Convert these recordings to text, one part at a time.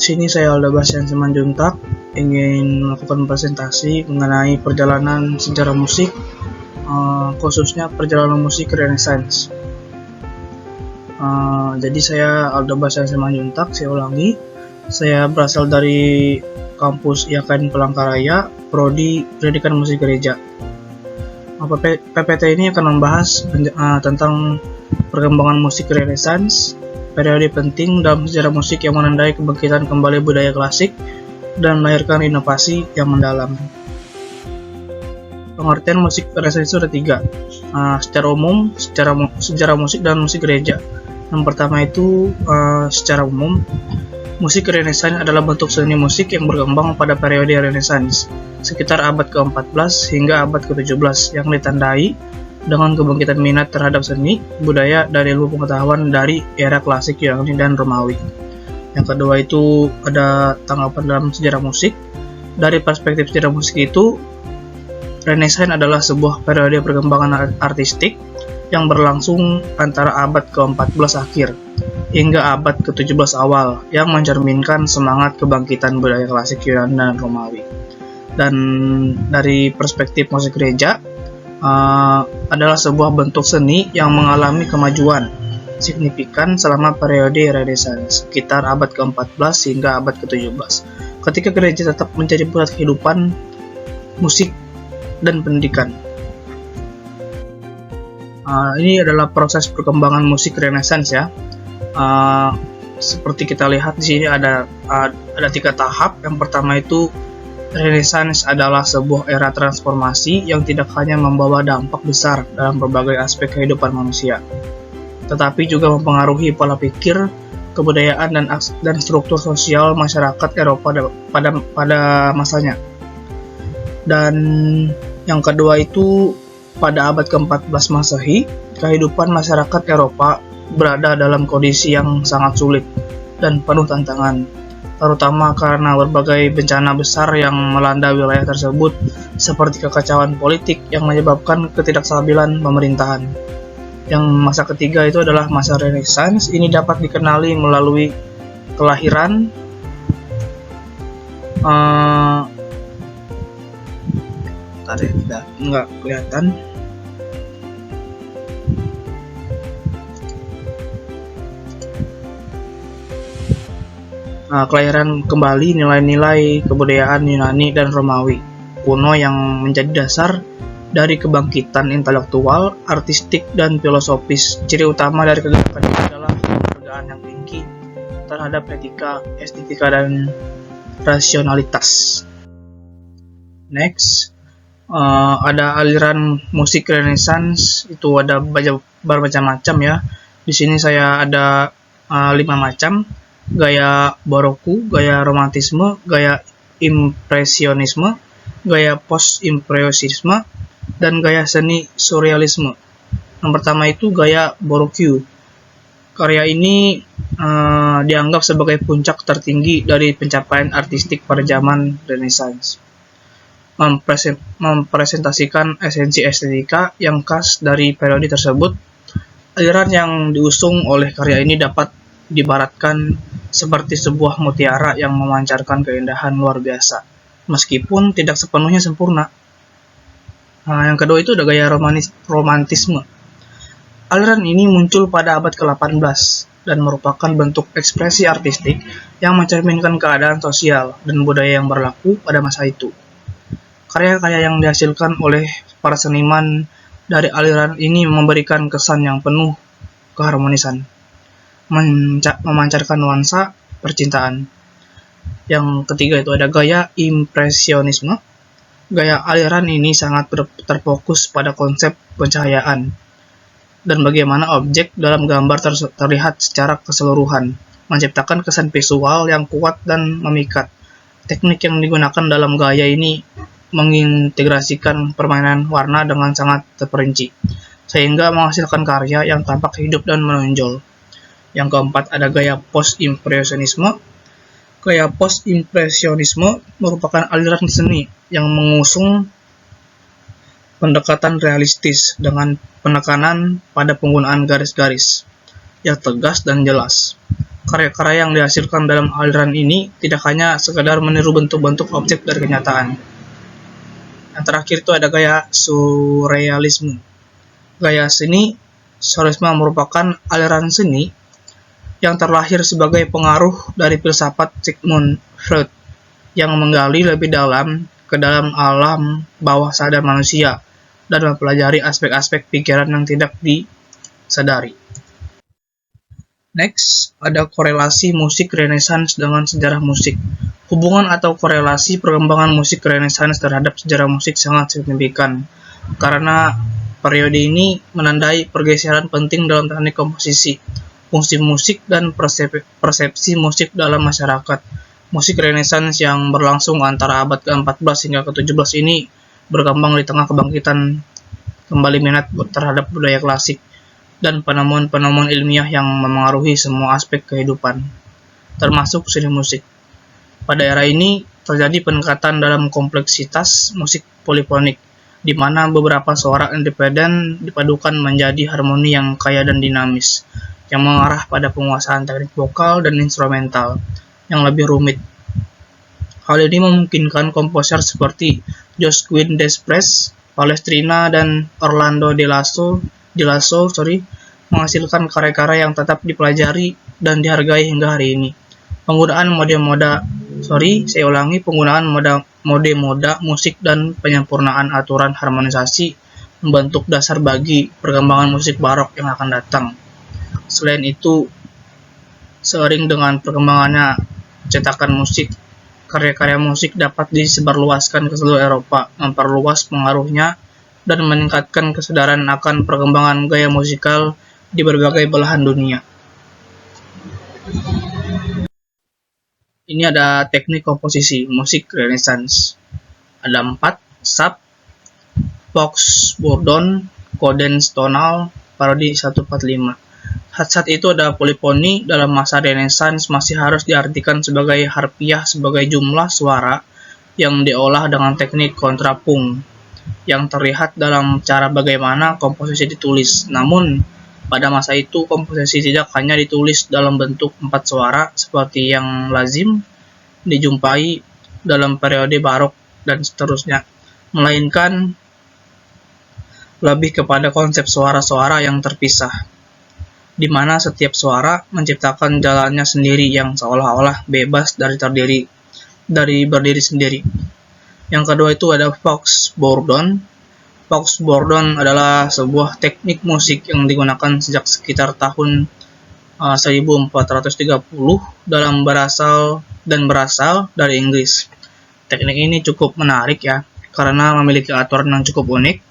Sini saya Alda Bastian Simanjuntak ingin melakukan presentasi mengenai perjalanan sejarah musik, khususnya perjalanan musik Renaissance. Jadi saya Alda Bastian Simanjuntak, saya ulangi, saya berasal dari kampus IAKN Palangkaraya, Prodi Pendidikan Musik Gereja. PPT ini akan membahas tentang perkembangan musik Renaissance, periode penting dalam sejarah musik yang menandai kebangkitan kembali budaya klasik dan melahirkan inovasi yang mendalam. Pengertian musik Renaissance itu ada 3, secara umum, sejarah musik dan musik gereja. Yang pertama itu secara umum, musik Renaissance adalah bentuk seni musik yang berkembang pada periode Renaissance, sekitar abad ke-14 hingga abad ke-17, yang ditandai dengan kebangkitan minat terhadap seni, budaya, dan ilmu pengetahuan dari era klasik Yunani dan Romawi. Yang kedua itu ada tanggapan dalam sejarah musik. Dari perspektif sejarah musik itu, Renaissance adalah sebuah periode perkembangan artistik yang berlangsung antara abad ke-14 akhir hingga abad ke-17 awal, yang mencerminkan semangat kebangkitan budaya klasik Yunani dan Romawi. Dan dari perspektif musik gereja, adalah sebuah bentuk seni yang mengalami kemajuan signifikan selama periode Renaissance, sekitar abad ke-14 hingga abad ke-17, ketika gereja tetap menjadi pusat kehidupan musik dan pendidikan. Ini adalah proses perkembangan musik Renaissance ya. Seperti kita lihat di sini ada 3 tahap. Yang pertama itu Renaissance adalah sebuah era transformasi yang tidak hanya membawa dampak besar dalam berbagai aspek kehidupan manusia, tetapi juga mempengaruhi pola pikir, kebudayaan, dan struktur sosial masyarakat Eropa pada masanya. Dan yang kedua itu, pada abad ke-14 Masehi, kehidupan masyarakat Eropa berada dalam kondisi yang sangat sulit dan penuh tantangan, terutama karena berbagai bencana besar yang melanda wilayah tersebut, seperti kekacauan politik yang menyebabkan ketidakstabilan pemerintahan. Yang masa ketiga itu adalah masa Renaissance. Ini dapat dikenali melalui kelahiran nggak kelihatan. Kelahiran kembali nilai-nilai kebudayaan Yunani dan Romawi kuno yang menjadi dasar dari kebangkitan intelektual, artistik, dan filosofis. Ciri utama dari kegiatan ini adalah penghargaan yang tinggi terhadap etika, estetika, dan rasionalitas. Next, ada aliran musik Renaissance, itu ada bermacam-macam ya. Di sini saya ada 5 macam. Gaya Baroque, gaya Romantisme, gaya Impresionisme, gaya Post-Impresionisme, dan gaya seni Surrealisme. Yang pertama itu gaya Baroque. Karya ini dianggap sebagai puncak tertinggi dari pencapaian artistik pada zaman Renaissance, mempresentasikan esensi estetika yang khas dari periode tersebut. Aliran yang diusung oleh karya ini dapat diibaratkan seperti sebuah mutiara yang memancarkan keindahan luar biasa, meskipun tidak sepenuhnya sempurna. Yang kedua itu ada gaya Romantisme. Aliran ini muncul pada abad ke-18 dan merupakan bentuk ekspresi artistik yang mencerminkan keadaan sosial dan budaya yang berlaku pada masa itu. Karya-karya yang dihasilkan oleh para seniman dari aliran ini memberikan kesan yang penuh keharmonisan, memancarkan nuansa percintaan. Yang ketiga itu ada gaya Impresionisme. Gaya aliran ini sangat terfokus pada konsep pencahayaan dan bagaimana objek dalam gambar terlihat secara keseluruhan, menciptakan kesan visual yang kuat dan memikat. Teknik yang digunakan dalam gaya ini mengintegrasikan permainan warna dengan sangat terperinci, sehingga menghasilkan karya yang tampak hidup dan menonjol. Yang keempat ada gaya Post-Impresionisme. Gaya Post-Impresionisme merupakan aliran seni yang mengusung pendekatan realistis dengan penekanan pada penggunaan garis-garis yang tegas dan jelas. karya-karya yang dihasilkan dalam aliran ini tidak hanya sekedar meniru bentuk-bentuk objek dari kenyataan. Yang terakhir itu ada gaya surrealisme. Gaya seni surrealisme merupakan aliran seni yang terlahir sebagai pengaruh dari filsafat Sigmund Freud yang menggali lebih dalam ke dalam alam bawah sadar manusia dan mempelajari aspek-aspek pikiran yang tidak disadari. Next, ada korelasi musik Renaissance dengan sejarah musik. Hubungan atau korelasi perkembangan musik Renaissance terhadap sejarah musik sangat signifikan, karena periode ini menandai pergeseran penting dalam teknik komposisi, fungsi musik, dan persepsi musik dalam masyarakat. Musik Renaissance yang berlangsung antara abad ke-14 hingga ke-17 ini berkembang di tengah kebangkitan kembali minat terhadap budaya klasik dan penemuan-penemuan ilmiah yang memengaruhi semua aspek kehidupan, termasuk seni musik. Pada era ini, terjadi peningkatan dalam kompleksitas musik polifonik, di mana beberapa suara independen dipadukan menjadi harmoni yang kaya dan dinamis, yang mengarah pada penguasaan teknik vokal dan instrumental yang lebih rumit. Hal ini memungkinkan komposer seperti Josquin des Prez, Palestrina, dan Orlando de Lasso menghasilkan karya-karya yang tetap dipelajari dan dihargai hingga hari ini. Penggunaan mode-moda musik dan penyempurnaan aturan harmonisasi membentuk dasar bagi perkembangan musik barok yang akan datang. Selain itu, seiring dengan perkembangannya cetakan musik, karya-karya musik dapat disebarluaskan ke seluruh Eropa, memperluas pengaruhnya dan meningkatkan kesadaran akan perkembangan gaya musikal di berbagai belahan dunia. Ini ada teknik komposisi musik Renaissance. Ada 4 sub: Fox, Bourdon, Cadence tonal, parodi 145. Saat itu ada polifoni. Dalam masa Renaissance masih harus diartikan sebagai harfiah sebagai jumlah suara yang diolah dengan teknik kontrapung yang terlihat dalam cara bagaimana komposisi ditulis. Namun, pada masa itu komposisi tidak hanya ditulis dalam bentuk 4 suara seperti yang lazim dijumpai dalam periode barok dan seterusnya, melainkan lebih kepada konsep suara-suara yang terpisah, di mana setiap suara menciptakan jalannya sendiri yang seolah-olah bebas dari berdiri sendiri. Yang kedua itu ada Fox Bourdon. Fox Bourdon adalah sebuah teknik musik yang digunakan sejak sekitar tahun 1430 berasal dari Inggris. Teknik ini cukup menarik ya, karena memiliki aturan yang cukup unik.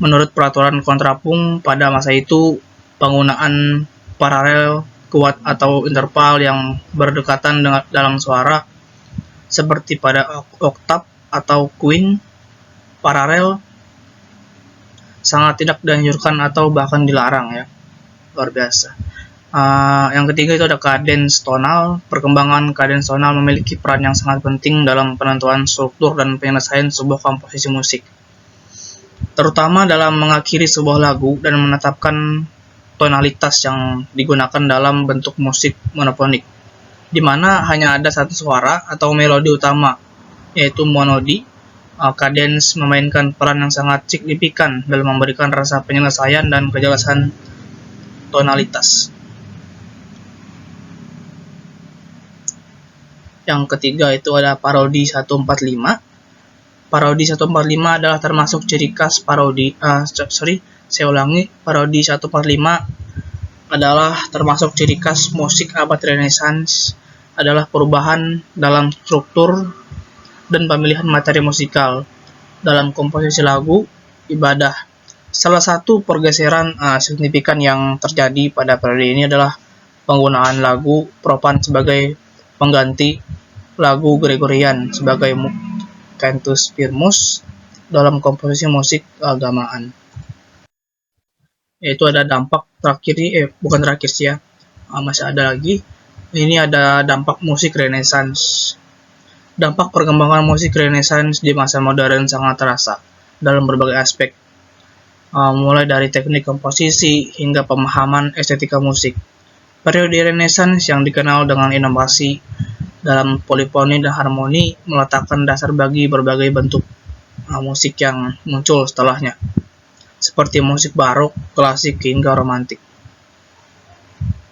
Menurut peraturan kontrapung pada masa itu, penggunaan paralel kuat atau interval yang berdekatan dalam suara, seperti pada oktav atau quint paralel, sangat tidak dianjurkan atau bahkan dilarang ya. Luar biasa. Yang ketiga itu ada cadence tonal. Perkembangan cadence tonal memiliki peran yang sangat penting dalam penentuan struktur dan penyelesaian sebuah komposisi musik, terutama dalam mengakhiri sebuah lagu dan menetapkan tonalitas yang digunakan dalam bentuk musik monofonik, di mana hanya ada satu suara atau melodi utama, yaitu monodi. Cadence memainkan peran yang sangat signifikan dalam memberikan rasa penyelesaian dan kejelasan tonalitas. Yang ketiga itu ada parodi 145. Parodi 145 adalah termasuk ciri khas parodi. Parodi 145 adalah termasuk ciri khas musik abad Renaissance, adalah perubahan dalam struktur dan pemilihan materi musikal dalam komposisi lagu ibadah. Salah satu pergeseran signifikan yang terjadi pada periode ini adalah penggunaan lagu Propan sebagai pengganti lagu Gregorian sebagai cantus firmus dalam komposisi musik keagamaan. Yaitu ada dampak terakhir masih ada lagi. Ini ada dampak musik Renaissance. Dampak perkembangan musik Renaissance di masa modern sangat terasa dalam berbagai aspek, mulai dari teknik komposisi hingga pemahaman estetika musik. Periode Renaissance yang dikenal dengan inovasi dalam polifoni dan harmoni meletakkan dasar bagi berbagai bentuk musik yang muncul setelahnya, seperti musik barok, klasik, hingga romantik.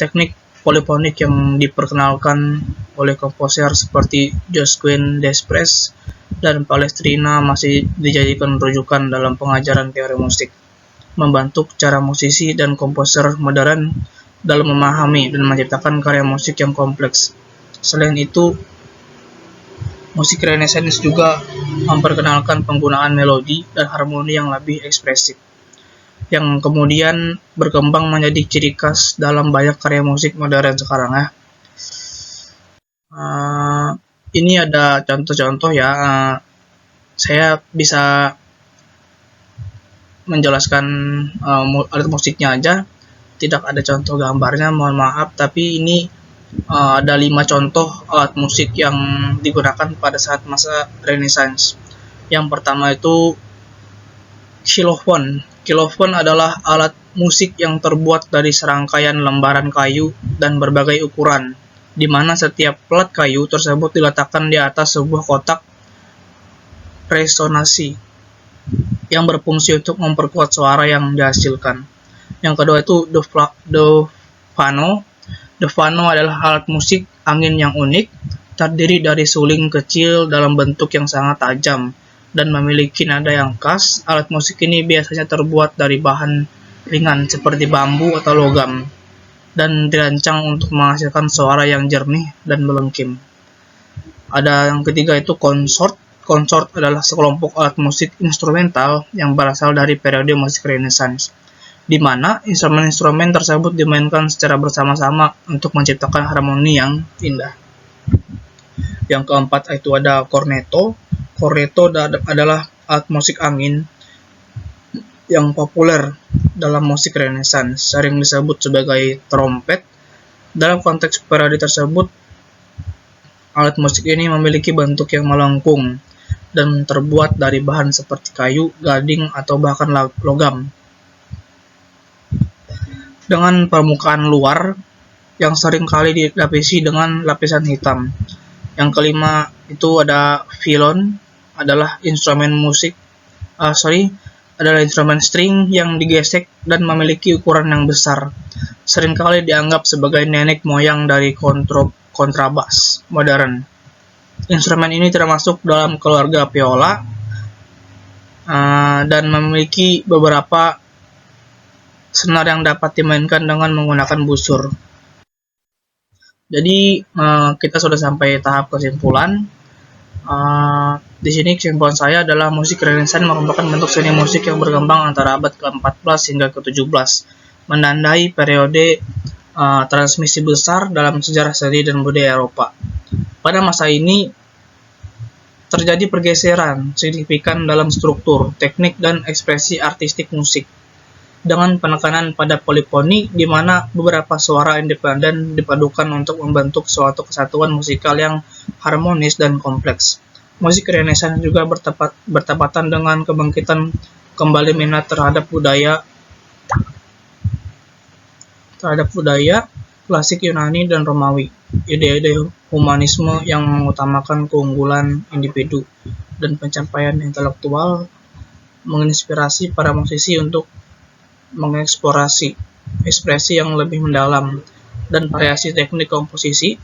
Teknik polifonik yang diperkenalkan oleh komposer seperti Josquin des Prez dan Palestrina masih dijadikan rujukan dalam pengajaran teori musik, membantu cara musisi dan komposer modern dalam memahami dan menciptakan karya musik yang kompleks. Selain itu, musik Renaissance juga memperkenalkan penggunaan melodi dan harmoni yang lebih ekspresif, yang kemudian berkembang menjadi ciri khas dalam banyak karya musik modern sekarang ya. Ini ada contoh-contoh ya. Saya bisa menjelaskan alat musiknya aja, tidak ada contoh gambarnya, mohon maaf, tapi ini ada 5 contoh alat musik yang digunakan pada saat masa Renaissance. Yang pertama itu xylophone. Xylophone adalah alat musik yang terbuat dari serangkaian lembaran kayu dan berbagai ukuran, di mana setiap plat kayu tersebut diletakkan di atas sebuah kotak resonansi yang berfungsi untuk memperkuat suara yang dihasilkan. Yang kedua itu Dovano. Dovano adalah alat musik angin yang unik, terdiri dari suling kecil dalam bentuk yang sangat tajam dan memiliki nada yang khas. Alat musik ini biasanya terbuat dari bahan ringan seperti bambu atau logam dan dirancang untuk menghasilkan suara yang jernih dan melengking. Ada yang ketiga itu konsort. Konsort adalah sekelompok alat musik instrumental yang berasal dari periode musik Renaissance, di mana instrumen-instrumen tersebut dimainkan secara bersama-sama untuk menciptakan harmoni yang indah. Yang keempat itu ada cornetto. Cornetto adalah alat musik angin yang populer dalam musik Renaissance, sering disebut sebagai trompet. Dalam konteks periode tersebut, alat musik ini memiliki bentuk yang melengkung dan terbuat dari bahan seperti kayu, gading, atau bahkan logam, dengan permukaan luar yang sering kali dilapisi dengan lapisan hitam. Yang kelima itu ada violon, adalah instrumen string yang digesek dan memiliki ukuran yang besar. Seringkali dianggap sebagai nenek moyang dari kontrabas modern. Instrumen ini termasuk dalam keluarga viola dan memiliki beberapa senar yang dapat dimainkan dengan menggunakan busur. Jadi kita sudah sampai tahap kesimpulan. Di sini kesimpulan saya adalah musik Renaissance merupakan bentuk seni musik yang berkembang antara abad ke-14 hingga ke-17, menandai periode transmisi besar dalam sejarah seni dan budaya Eropa. Pada masa ini terjadi pergeseran signifikan dalam struktur, teknik, dan ekspresi artistik musik, dengan penekanan pada polifoni di mana beberapa suara independen dipadukan untuk membentuk suatu kesatuan musikal yang harmonis dan kompleks. Musik Renaissance juga bertepatan dengan kebangkitan kembali minat terhadap budaya klasik Yunani dan Romawi. Ide-ide humanisme yang mengutamakan keunggulan individu dan pencapaian intelektual menginspirasi para musisi untuk mengeksplorasi ekspresi yang lebih mendalam dan variasi teknik komposisi.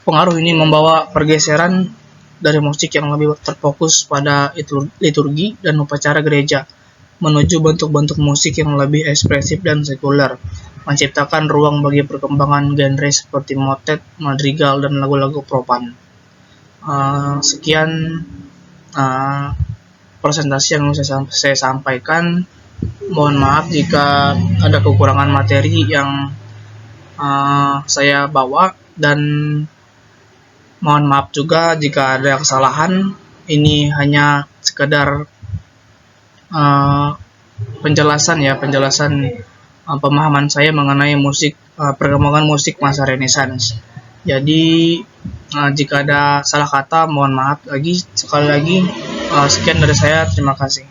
Pengaruh ini membawa pergeseran dari musik yang lebih terfokus pada liturgi dan upacara gereja menuju bentuk-bentuk musik yang lebih ekspresif dan sekuler, menciptakan ruang bagi perkembangan genre seperti motet, madrigal, dan lagu-lagu profan. Sekian presentasi yang saya sampaikan. Mohon maaf jika ada kekurangan materi yang saya bawa, dan mohon maaf juga jika ada kesalahan. Ini hanya sekedar penjelasan pemahaman saya mengenai musik, perkembangan musik masa Renaissance. Jadi jika ada salah kata mohon maaf sekali lagi. Sekian dari saya, terima kasih.